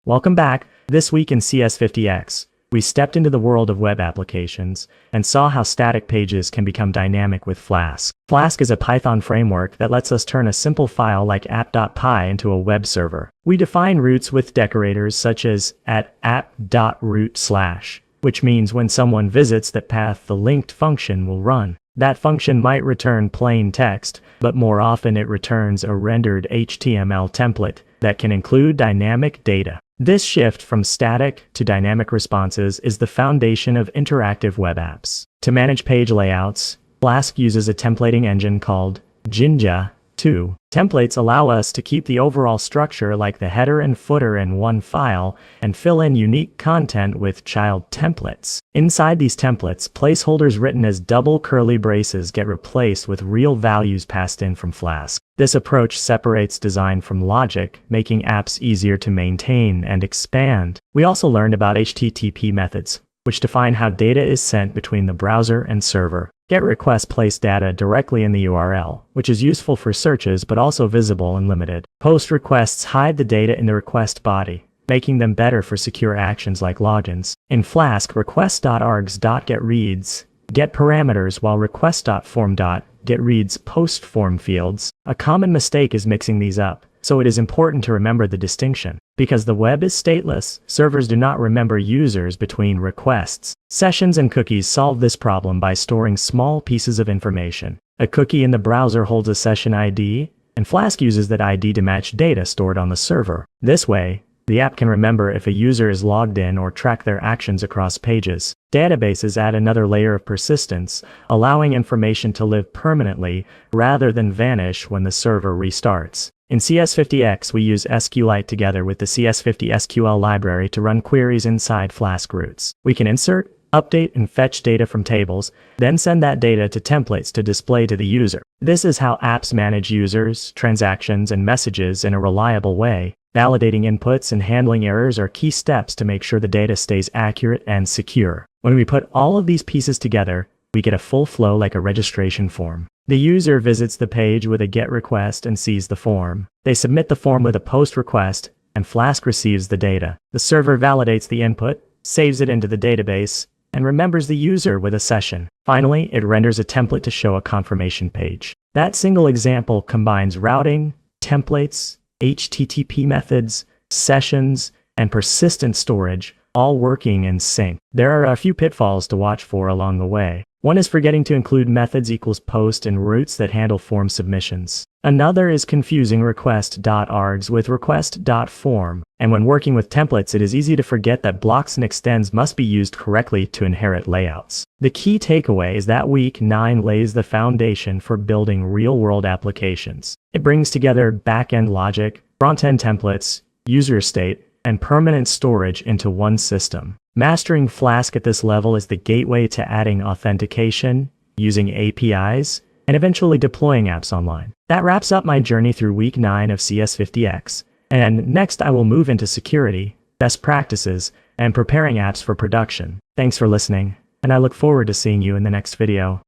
Welcome back. This week in CS50x, we stepped into the world of web applications and saw how static pages can become dynamic with Flask. Flask is a Python framework that lets us turn a simple file like app.py into a web server. We define routes with decorators such as at app.root/, which means when someone visits that path, the linked function will run. That function might return plain text, but more often it returns a rendered HTML template that can include dynamic data. This shift from static to dynamic responses is the foundation of interactive web apps. To manage page layouts, Flask uses a templating engine called Jinja. Templates allow us to keep the overall structure like the header and footer in one file and fill in unique content with child templates. Inside these templates, placeholders written as double curly braces get replaced with real values passed in from Flask. This approach separates design from logic, making apps easier to maintain and expand. We also learned about HTTP methods, which define how data is sent between the browser and server. Get requests place data directly in the URL, which is useful for searches but also visible and limited. Post requests hide the data in the request body, making them better for secure actions like logins. In Flask, request.args.get reads get parameters while request.form.get reads post form fields. A common mistake is mixing these up, so it is important to remember the distinction. Because the web is stateless, servers do not remember users between requests. Sessions and cookies solve this problem by storing small pieces of information. A cookie in the browser holds a session ID, and Flask uses that ID to match data stored on the server. This way, the app can remember if a user is logged in or track their actions across pages. Databases add another layer of persistence, allowing information to live permanently rather than vanish when the server restarts. In CS50x, we use SQLite together with the CS50 SQL library to run queries inside Flask routes. We can insert, update, and fetch data from tables, then send that data to templates to display to the user. This is how apps manage users, transactions, and messages in a reliable way. Validating inputs and handling errors are key steps to make sure the data stays accurate and secure. When we put all of these pieces together, we get a full flow like a registration form. The user visits the page with a GET request and sees the form. They submit the form with a POST request, and Flask receives the data. The server validates the input, saves it into the database, and remembers the user with a session. Finally, it renders a template to show a confirmation page. That single example combines routing, templates, HTTP methods, sessions, and persistent storage, all working in sync. There are a few pitfalls to watch for along the way. One is forgetting to include methods equals post and routes that handle form submissions. Another is confusing request.args with request.form. And when working with templates, it is easy to forget that blocks and extends must be used correctly to inherit layouts. The key takeaway is that week 9 lays the foundation for building real-world applications. It brings together back-end logic, front-end templates, user state, and permanent storage into one system. Mastering Flask at this level is the gateway to adding authentication, using APIs, and eventually deploying apps online. That wraps up my journey through week 9 of CS50x. And next I will move into security, best practices, and preparing apps for production. Thanks for listening, and I look forward to seeing you in the next video.